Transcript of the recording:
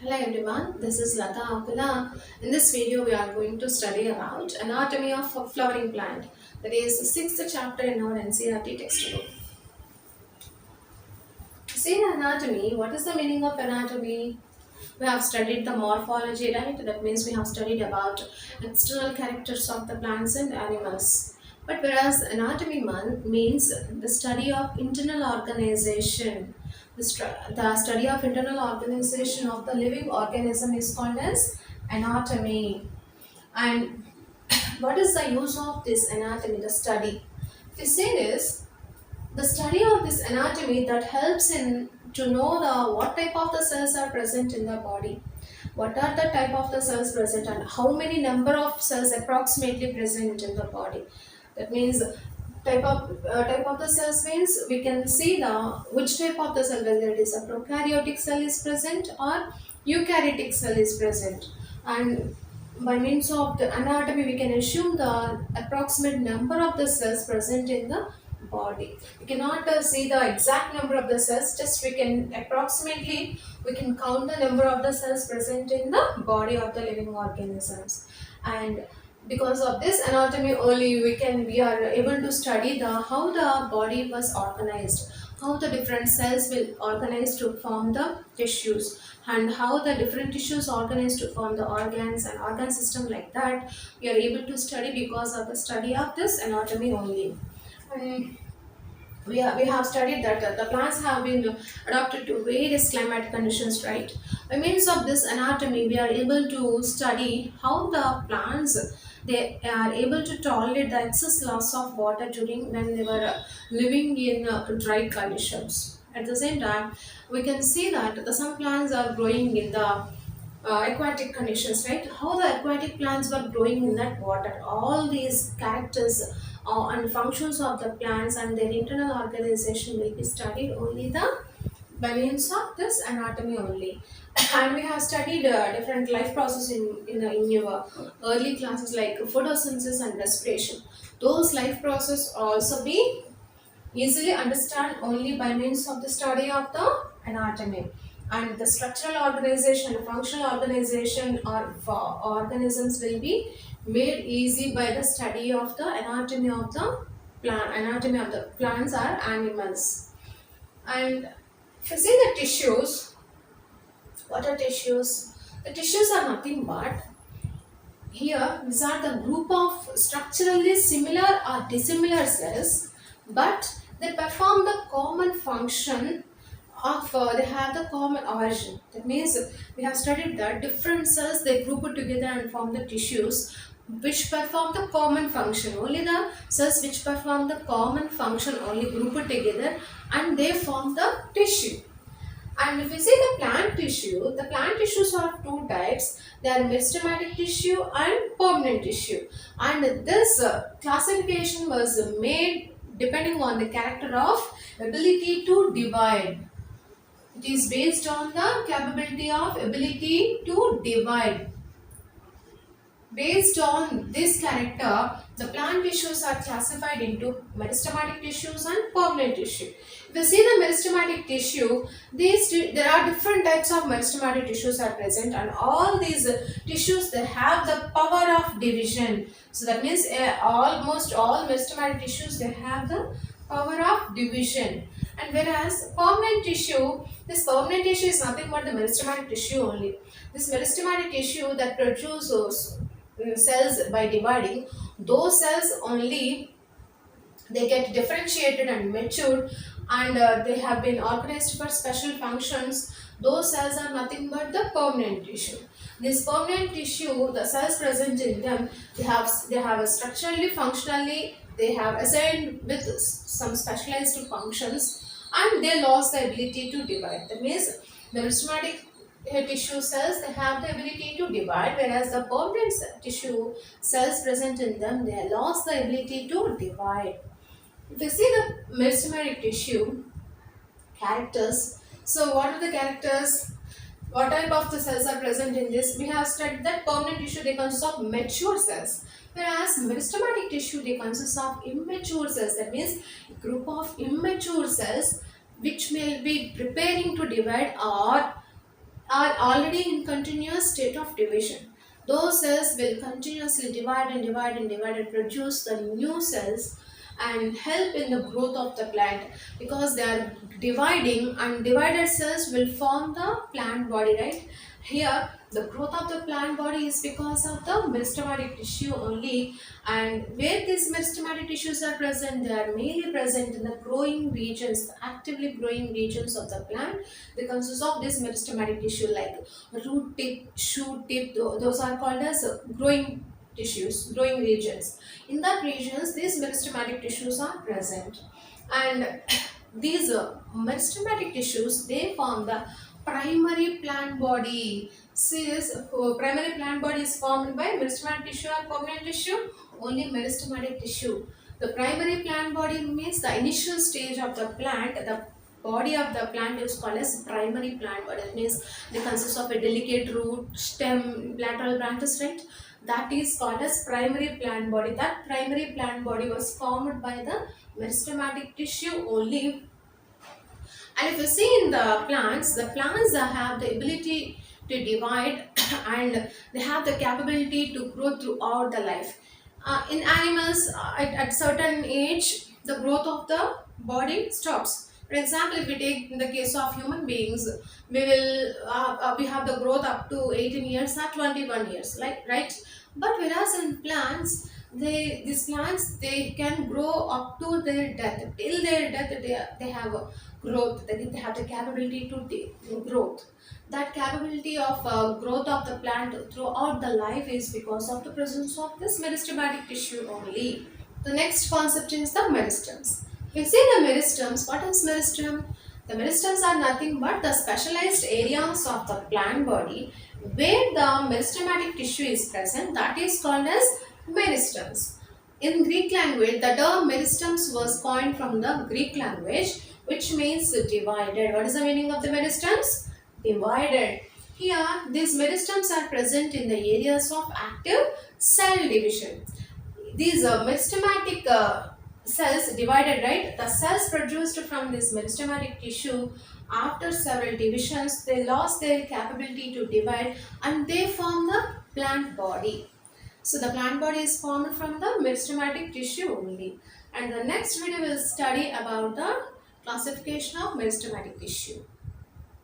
Hello everyone, this is Lata Akula. In this video, we are going to study about anatomy of a flowering plant. That is the sixth chapter in our NCERT textbook. See the anatomy. What is the meaning of anatomy? We have studied the morphology, right? That means we have studied about external characters of the plants and animals. But whereas anatomy means the study of internal organization, the study of internal organization of the living organism is called as anatomy. And what is the use of this anatomy, the study? If you say this, the study of this anatomy that helps in to know the what type of the cells are present in the body, what are the type of the cells present, and how many number of cells approximately present in the body. That means type of the cells means we can see the which type of the cell, whether it is a prokaryotic cell is present or eukaryotic cell is present. And by means of the anatomy we can assume the approximate number of the cells present in the body. We cannot see the exact number of the cells, just we can approximately we can count the number of the cells present in the body of the living organisms. And because of this anatomy only we are able to study the how the body was organized, how the different cells will organize to form the tissues, and how the different tissues organize to form the organs and organ system. Like that we are able to study because of the study of this anatomy only. And we have studied that the plants have been adapted to various climatic conditions, right? By means of this anatomy, we are able to study how the plants they are able to tolerate the excess loss of water during when they were living in dry conditions. At the same time, we can see that some plants are growing in the aquatic conditions, right? How the aquatic plants were growing in that water. All these characters and functions of the plants and their internal organization will be studied only the by means of this anatomy only. And we have studied different life process in your early classes like photosynthesis and respiration. Those life process also be easily understand only by means of the study of the anatomy. And the structural organization, functional organization or for organisms will be made easy by the study of the anatomy of the plant, anatomy of the plants or animals. And if you see the tissues, what are tissues? The tissues are nothing but here, these are the group of structurally similar or dissimilar cells, but they perform the common function of they have the common origin. That means we have studied that different cells they group it together and form the tissues which perform the common function. Only the cells which perform the common function only group it together and they form the tissue. And if we see the plant tissues are of two types. They are meristematic tissue and permanent tissue. And this classification was made depending on the character of ability to divide. It is based on the capability of ability to divide. Based on this character, the plant tissues are classified into meristematic tissues and permanent tissue. If you see the meristematic tissue, there are different types of meristematic tissues are present, and all these tissues they have the power of division. So that means almost all meristematic tissues they have the power of division. And whereas this permanent tissue is nothing but the meristematic tissue only. This meristematic tissue that produces cells by dividing, those cells only they get differentiated and matured, and they have been organized for special functions. Those cells are nothing but the permanent tissue. This permanent tissue, the cells present in them, they have a structurally, functionally, they have assigned with some specialized functions, and they lost the ability to divide. That means the meristematic tissue cells they have the ability to divide, whereas the permanent tissue cells present in them they lost the ability to divide. If you see the meristematic tissue characters, so what are the characters? What type of the cells are present in this? We have studied that permanent tissue they consist of mature cells, whereas meristematic tissue they consist of immature cells. That means a group of immature cells which may be preparing to divide or are already in continuous state of division. Those cells will continuously divide and divide and divide and produce the new cells and help in the growth of the plant, because they are dividing, and divided cells will form the plant body, right? Here the growth of the plant body is because of the meristematic tissue only. And where these meristematic tissues are present, they are mainly present in the growing regions, the actively growing regions of the plant. They consist of this meristematic tissue, like root tip, shoot tip, those are called as growing tissues, growing regions. In that regions, these meristematic tissues are present. And these meristematic tissues, they form the primary plant body. See this primary plant body is formed by meristematic tissue or permanent tissue? Only meristematic tissue. The primary plant body means the initial stage of the plant. The body of the plant is called as primary plant body. That means they consist of a delicate root, stem, lateral branches, right? That is called as primary plant body. That primary plant body was formed by the meristematic tissue only. And if you see in the plants have the ability to divide and they have the capability to grow throughout the life. In animals, at certain age, the growth of the body stops. For example, if we take in the case of human beings, we have the growth up to 18 years or 21 years, like, right? But whereas in plants, these plants, they can grow up to their death. Till their death, they have a growth. They have the capability to growth. That capability of growth of the plant throughout the life is because of the presence of this meristematic tissue only. The next concept is the meristems. We see the meristems. What is meristem? The meristems are nothing but the specialized areas of the plant body where the meristematic tissue is present. That is called as meristems. In Greek language, the term meristems was coined from the Greek language, which means divided. What is the meaning of the meristems? Divided. Here, these meristems are present in the areas of active cell division. These meristematic cells divided, right? The cells produced from this meristematic tissue, after several divisions, they lost their capability to divide and they form the plant body. So the plant body is formed from the meristematic tissue only. And the next video will study about the classification of meristematic tissue.